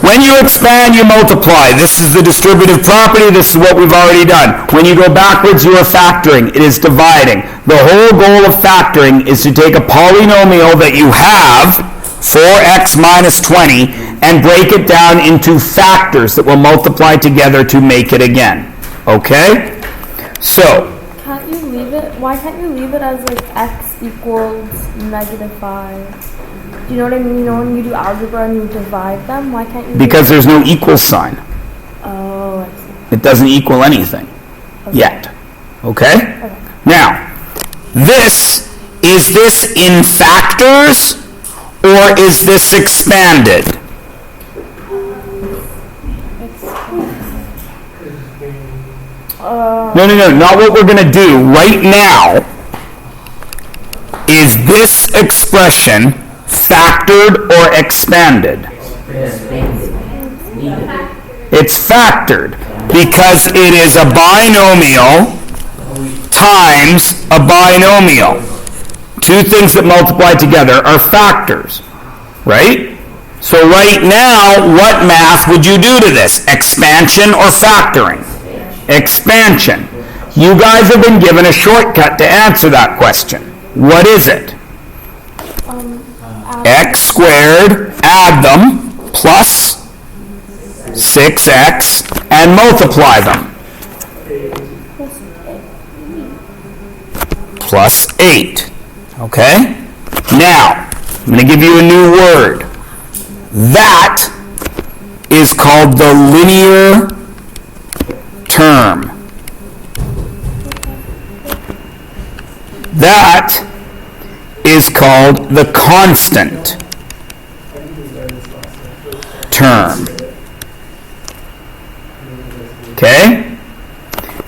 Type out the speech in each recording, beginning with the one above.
When you expand, you multiply. This is the distributive property. This is what we've already done. When you go backwards, you are factoring. It is dividing. The whole goal of factoring is to take a polynomial that you have, 4x minus 20, and break it down into factors that will multiply together to make it again. Okay? So, Can't you leave it? Why can't you leave it as like x equals negative 5? Do you know what I mean? You know when you do algebra and you divide them, why can't you? Because there's no equal sign. Oh, I see. It doesn't equal anything yet. Okay? Okay. Now, is this in factors or is this expanded? No, not what we're going to do. Right now, is this expression factored or expanded? It's factored because it is a binomial times a binomial. Two things that multiply together are factors, right? So right now, what math would you do to this? Expansion or factoring? Expansion. You guys have been given a shortcut to answer that question. What is it? X squared, add them, plus 6x, and multiply them. Plus 8. Okay? Now, I'm going to give you a new word. That is called the linear term. That is called the constant term. Okay?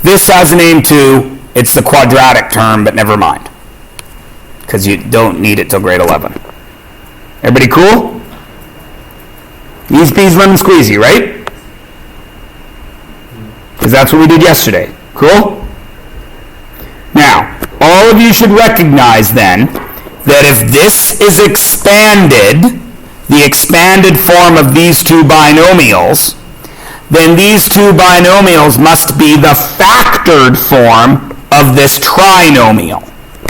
This has a name too. It's the quadratic term, but never mind. Because you don't need it till grade 11. Everybody cool? Easy peasy lemon squeezy, right? Because that's what we did yesterday. Cool? Now, all of you should recognize then that if this is expanded, the expanded form of these two binomials, then these two binomials must be the factored form of this trinomial.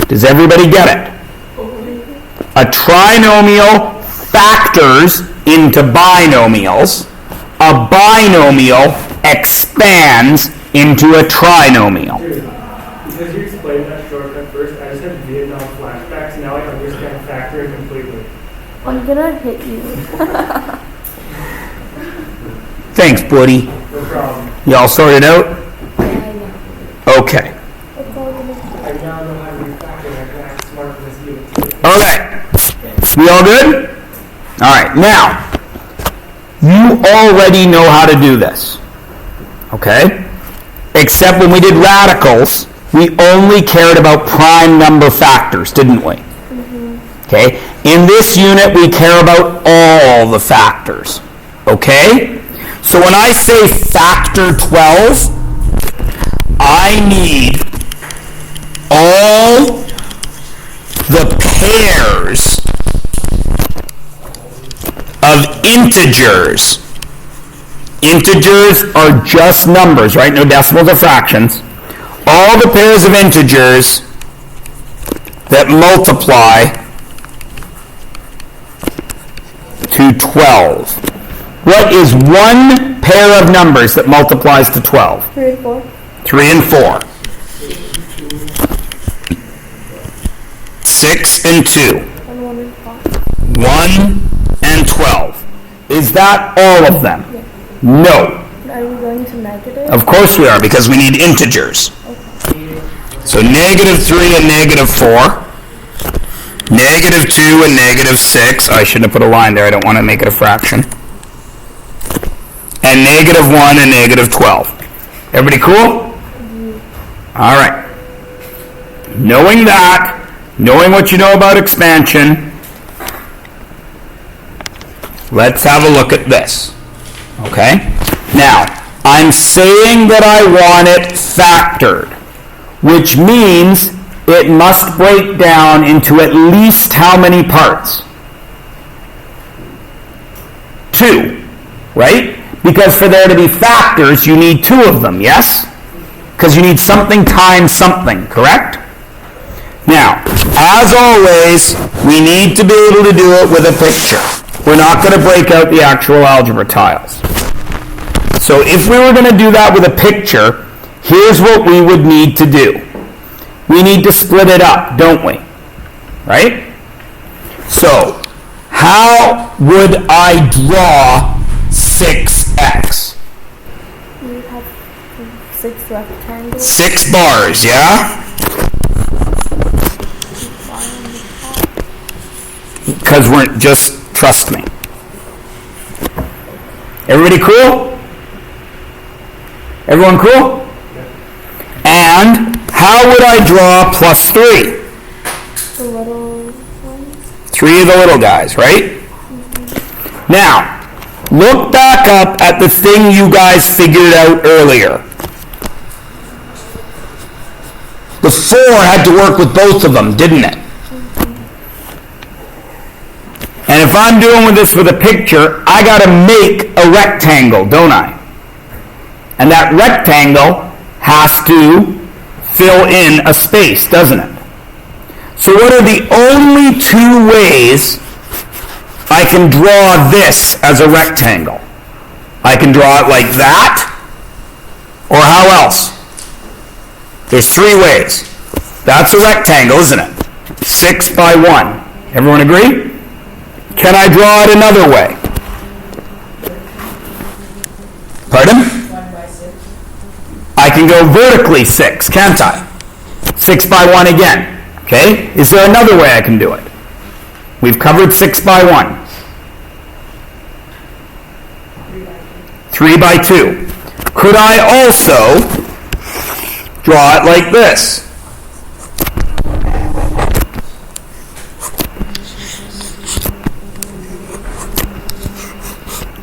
Does everybody get it? A trinomial factors into binomials. A binomial expands into a trinomial. Because you explained that shortcut first, I just had Vietnam flashbacks. Now I understand factoring completely. I'm gonna hit you. Thanks, buddy. No problem. Y'all sorted out? Yeah. Okay. It's all gonna I now know how to do factoring. I can act smarter than you. Okay. We all good? All right. Now, you already know how to do this. Okay? Except when we did radicals, we only cared about prime number factors, didn't we? Mm-hmm. Okay? In this unit, we care about all the factors. Okay? So when I say factor 12, I need all the pairs of integers. Integers are just numbers, right? No decimals or fractions. All the pairs of integers that multiply to 12. What is one pair of numbers that multiplies to 12? 3 and 4. 3 and 4. 6 and 2. And 1 and 5. 1 and 12. Is that all of them? Yeah. No. Are we going to negative? Of course we are, because we need integers. Okay. So negative 3 and negative 4. Negative 2 and negative 6. I shouldn't have put a line there. I don't want to make it a fraction. And negative 1 and negative 12. Everybody cool? All right. Knowing that, knowing what you know about expansion, let's have a look at this. Okay? Now, I'm saying that I want it factored, which means it must break down into at least how many parts? 2, right? Because for there to be factors, you need 2 of them, yes? Because you need something times something, correct? Now, as always, we need to be able to do it with a picture. We're not going to break out the actual algebra tiles. So if we were going to do that with a picture, here's what we would need to do. We need to split it up, don't we? Right? So, how would I draw 6x? You would have 6 rectangles. 6 bars, yeah? Because we're just, trust me. Everybody cool? Everyone cool? And how would I draw plus 3? The little ones. 3 of the little guys, right? Now, look back up at the thing you guys figured out earlier. The 4 had to work with both of them, didn't it? And if I'm doing this with a picture, I got to make a rectangle, don't I? And that rectangle has to fill in a space, doesn't it? So what are the only 2 ways I can draw this as a rectangle? I can draw it like that, or how else? There's 3 ways. That's a rectangle, isn't it? 6 by 1. Everyone agree? Can I draw it another way? Pardon? 1 by 6. I can go vertically 6, can't I? 6 by 1 again. Okay? Is there another way I can do it? We've covered 6 by 1. 3 by 2. Could I also draw it like this?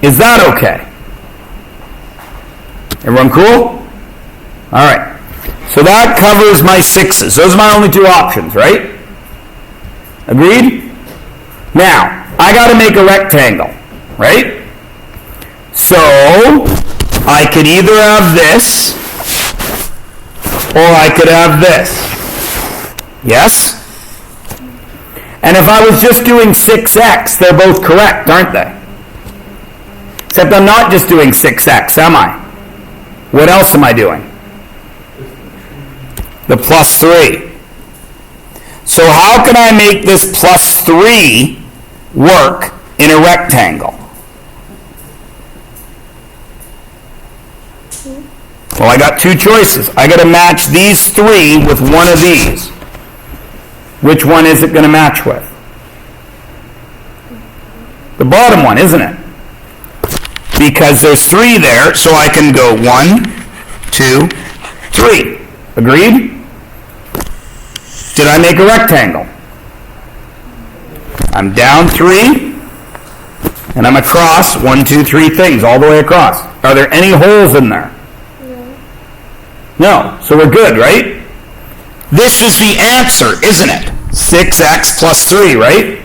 Is that okay? Everyone cool? All right. So that covers my 6s. Those are my only 2 options, right? Agreed? Now, I got to make a rectangle, right? So, I could either have this, or I could have this. Yes? And if I was just doing 6x, they're both correct, aren't they? Except I'm not just doing 6x, am I? What else am I doing? The plus 3. So how can I make this plus 3 work in a rectangle? Well, I got 2 choices. I got to match these 3 with one of these. Which one is it going to match with? The bottom one, isn't it? Because there's 3 there, so I can go 1, 2, 3. Agreed? Did I make a rectangle? I'm down 3, and I'm across 1, 2, 3 things all the way across. Are there any holes in there? No. So we're good, right? This is the answer, isn't it? 6x plus 3, right?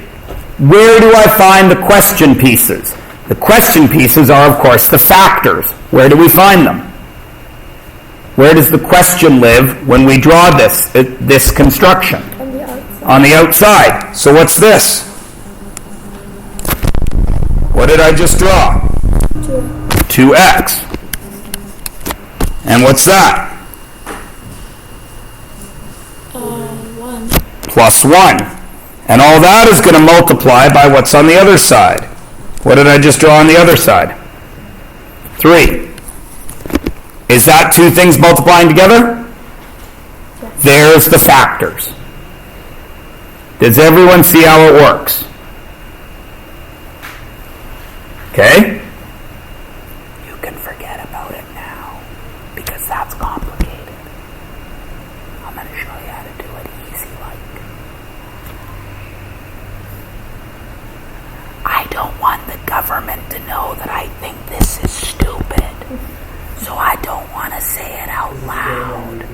Where do I find the question pieces? The question pieces are, of course, the factors. Where do we find them? Where does the question live when we draw this construction? On the outside. On the outside. So what's this? What did I just draw? 2x. And what's that? 1. Plus 1. And all that is going to multiply by what's on the other side. What did I just draw on the other side? 3. Is that 2 things multiplying together? Yes. There's the factors. Does everyone see how it works? Okay? You can forget about it now, because that's complicated. I'm going to show you how to do it easy like. I don't want the government to know that I think this is stupid, so I don't want to say it out loud.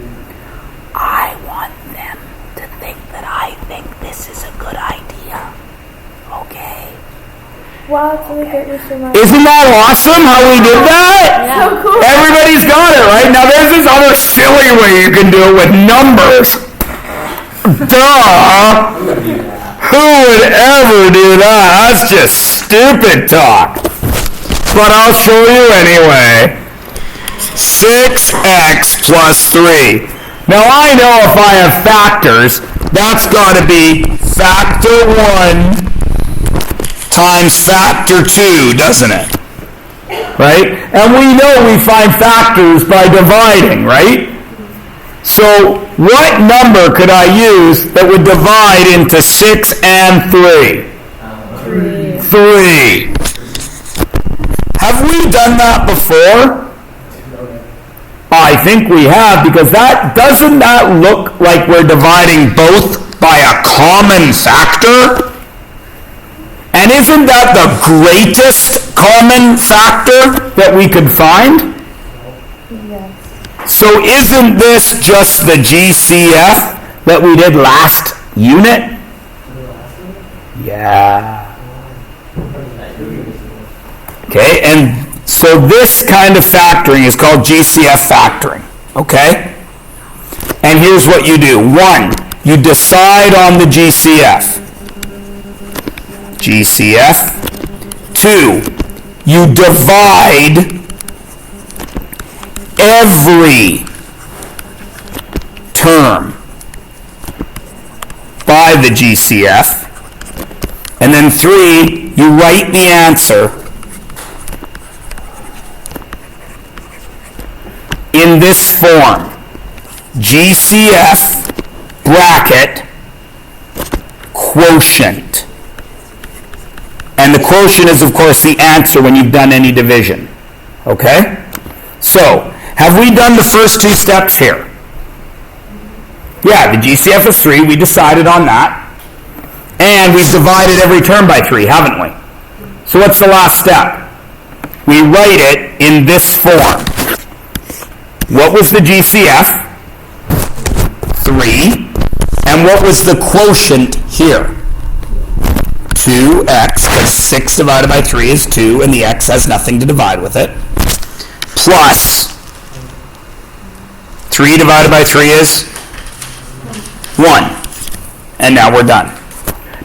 I want them to think that I think this is a good idea. Okay? Wow, it's really great, Mr. Mike. Isn't that awesome how we did that? So cool. Everybody's got it, right? Now there's this other silly way you can do it with numbers. Duh! Who would ever do that? That's just stupid talk. But I'll show you anyway. 6x plus 3. Now I know if I have factors, that's got to be factor 1 times factor 2, doesn't it? Right? And we know we find factors by dividing, right? So what number could I use that would divide into 6 and 3? 3. Have we done that before? I think we have, because doesn't that look like we're dividing both by a common factor? And isn't that the greatest common factor that we could find? Yes. So isn't this just the GCF that we did last unit? Yeah. Okay, and so this kind of factoring is called GCF factoring. Okay? And here's what you do. 1, you decide on the GCF. GCF. 2, you divide every term by the GCF. And then 3, you write the answer in this form. GCF bracket quotient. And the quotient is, of course, the answer when you've done any division. Okay? So, have we done the first 2 steps here? Yeah, the GCF is 3. We decided on that. And we've divided every term by 3, haven't we? So what's the last step? We write it in this form. What was the GCF? 3. And what was the quotient here? 2x, because 6 divided by 3 is 2, and the x has nothing to divide with it, plus 3 divided by 3 is 1. And now we're done.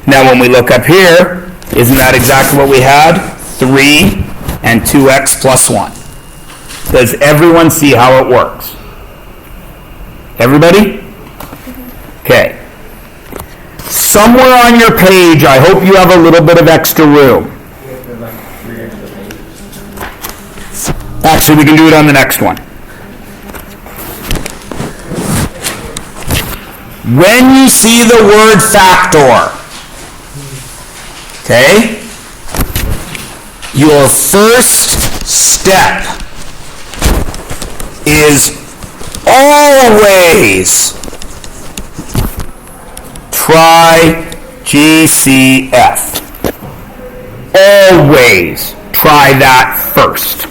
Now when we look up here, isn't that exactly what we had? 3 and 2x plus 1. Does everyone see how it works? Everybody? Okay. Somewhere on your page, I hope you have a little bit of extra room. Actually, we can do it on the next one. When you see the word factor, okay, your first step is always try GCF. Always try that first.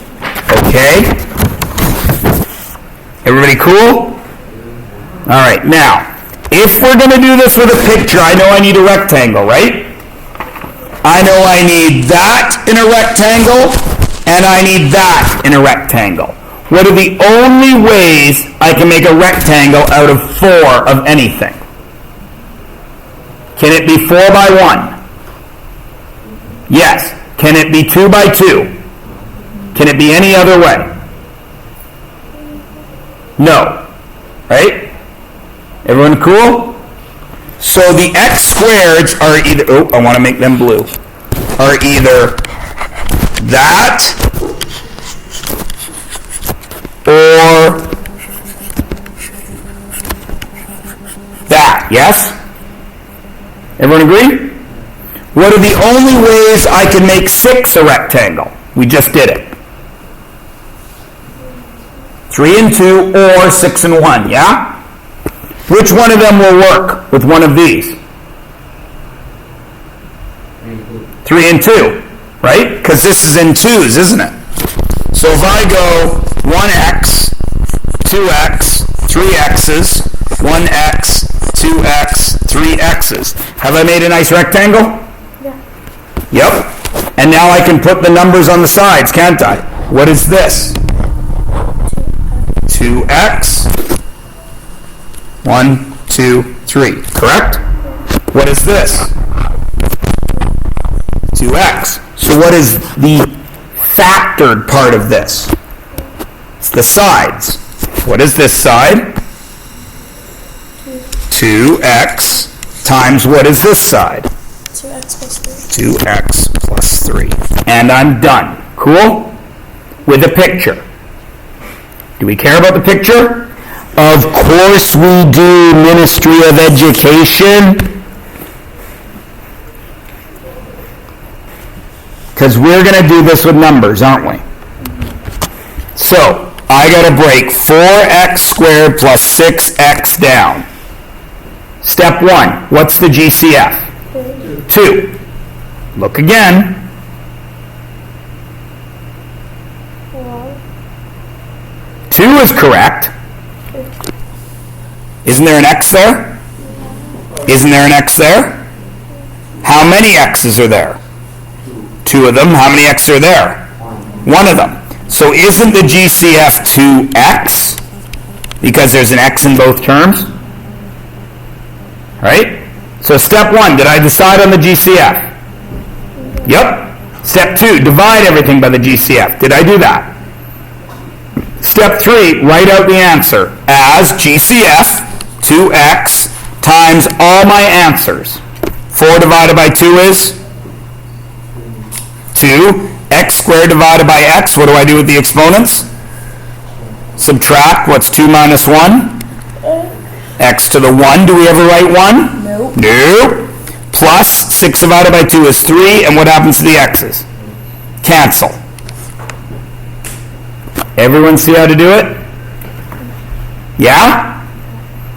Okay? Everybody cool? Alright, now, if we're going to do this with a picture, I know I need a rectangle, right? I know I need that in a rectangle, and I need that in a rectangle. What are the only ways I can make a rectangle out of 4 of anything? Can it be 4 by 1? Yes. Can it be 2 by 2? Can it be any other way? No. Right? Everyone cool? So the x squareds are either, I want to make them blue, are either that or that. Yes? Everyone agree? What are the only ways I can make 6 a rectangle? We just did it. 3 and 2 or 6 and 1, yeah? Which one of them will work with one of these? 3 and 2, right? Because this is in 2's, isn't it? So if I go 1x, 2x, 3x's, 1x, 2x, 3x's. Have I made a nice rectangle? Yeah. Yep. And now I can put the numbers on the sides, can't I? What is this? 2x. 1, 2, 3. Correct? What is this? 2x. So what is the factored part of this? It's the sides. What is this side? 2x times what is this side? 2x plus 3. 2x plus 3. And I'm done. Cool? With a picture. Do we care about the picture? Of course we do, Ministry of Education. Because we're going to do this with numbers, aren't we? So, I got to break 4x squared plus 6x down. Step 1, what's the GCF? 2. Look again. 2 is correct. Isn't there an x there? Isn't there an x there? How many x's are there? 2 of them. How many x's are there? 1 of them. So isn't the GCF 2x? Because there's an x in both terms? Right? So step 1, did I decide on the GCF? Yep. Step 2, divide everything by the GCF. Did I do that? Step 3, write out the answer as GCF 2x times all my answers. 4 divided by 2 is 2. X squared divided by x, what do I do with the exponents? Subtract, what's 2 minus 1? X to the 1, do we ever write 1? Nope. No. Plus 6 divided by 2 is 3, and what happens to the x's? Cancel. Everyone see how to do it? Yeah?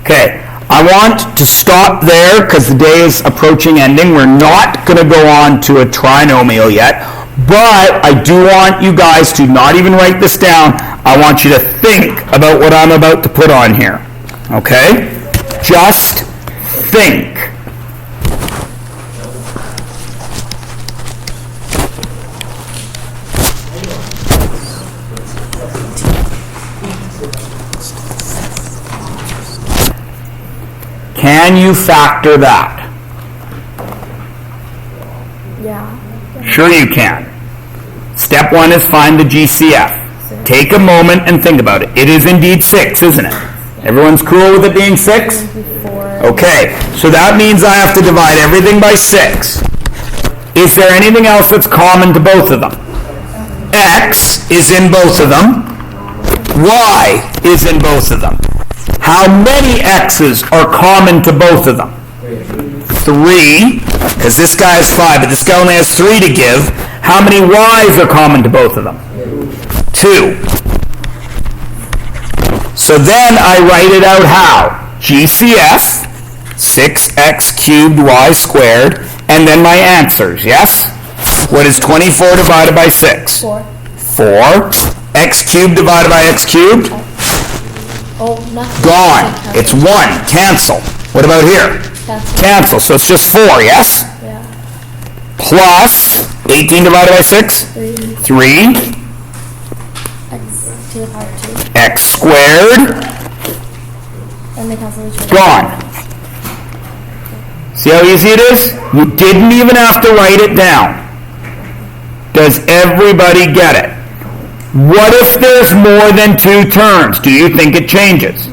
Okay. I want to stop there because the day is approaching ending. We're not going to go on to a trinomial yet, but I do want you guys to not even write this down. I want you to think about what I'm about to put on here. Okay? Just think. Can you factor that? Yeah. Sure you can. Step 1 is find the GCF. Take a moment and think about it. It is indeed 6, isn't it? Everyone's cool with it being 6? Okay, so that means I have to divide everything by 6. Is there anything else that's common to both of them? X is in both of them. Y is in both of them. How many x's are common to both of them? 3, because this guy has 5, but this guy only has 3 to give. How many y's are common to both of them? 2. So then I write it out how? GCF, 6x cubed y squared, and then my answers, yes? What is 24 divided by 6? 4. 4. X cubed divided by x cubed? Oh, nothing. Gone. It's 1. Cancel. What about here? Cancel. So it's just 4, yes? Yeah. Plus 18 divided by 6? 3. X to the power 2. X squared. And they cancel each other. Gone. See how easy it is? You didn't even have to write it down. Does everybody get it? What if there's more than 2 terms? Do you think it changes?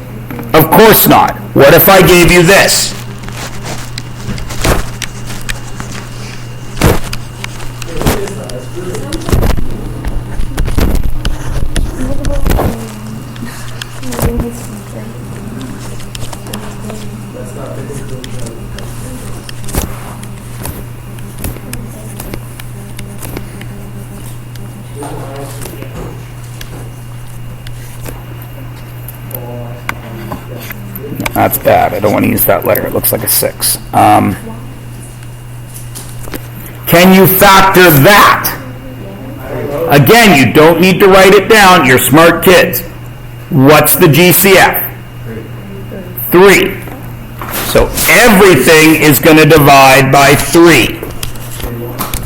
Of course not. What if I gave you this? That's bad. I don't want to use that letter. It looks like a 6. Can you factor that? Again, you don't need to write it down. You're smart kids. What's the GCF? 3. So everything is going to divide by 3.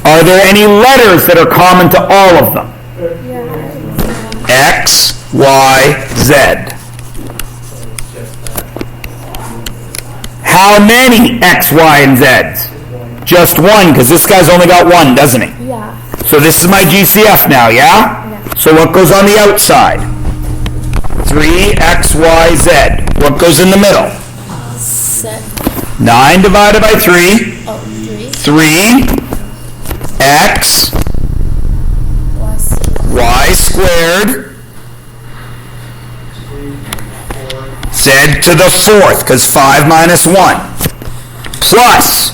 Are there any letters that are common to all of them? Yeah. X, Y, Z. How many X, Y, and Z's? Just one, because this guy's only got one, doesn't he? Yeah. So this is my GCF now, yeah? So what goes on the outside? 3XYZ. What goes in the middle? 9 divided by 3. 3. X. Y squared. Z to the 4th, because 5 minus 1. Plus.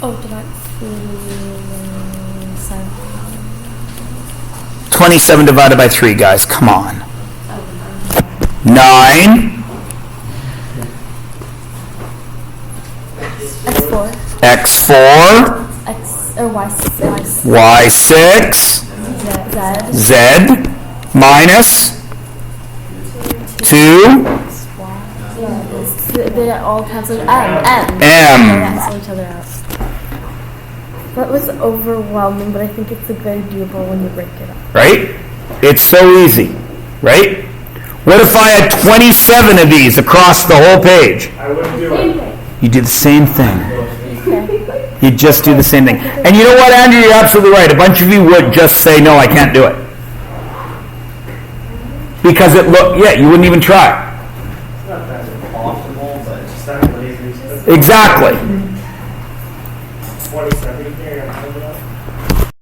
Oh, did I? 27 divided by 3, guys. Come on. 9. X4. X4. X or Y6. Y6. Z. Z. Minus 2. They all cancel. M. They M. cancel each other out. That was overwhelming, but I think it's a good doable when you break it up. Right? It's so easy. Right? What if I had 27 of these across the whole page? I wouldn't do it. You do the same thing. Okay. You just do the same thing. And you know what, Andrew? You're absolutely right. A bunch of you would just say, no, I can't do it. Because you wouldn't even try. It's not that impossible, but it's just that lazy. Exactly.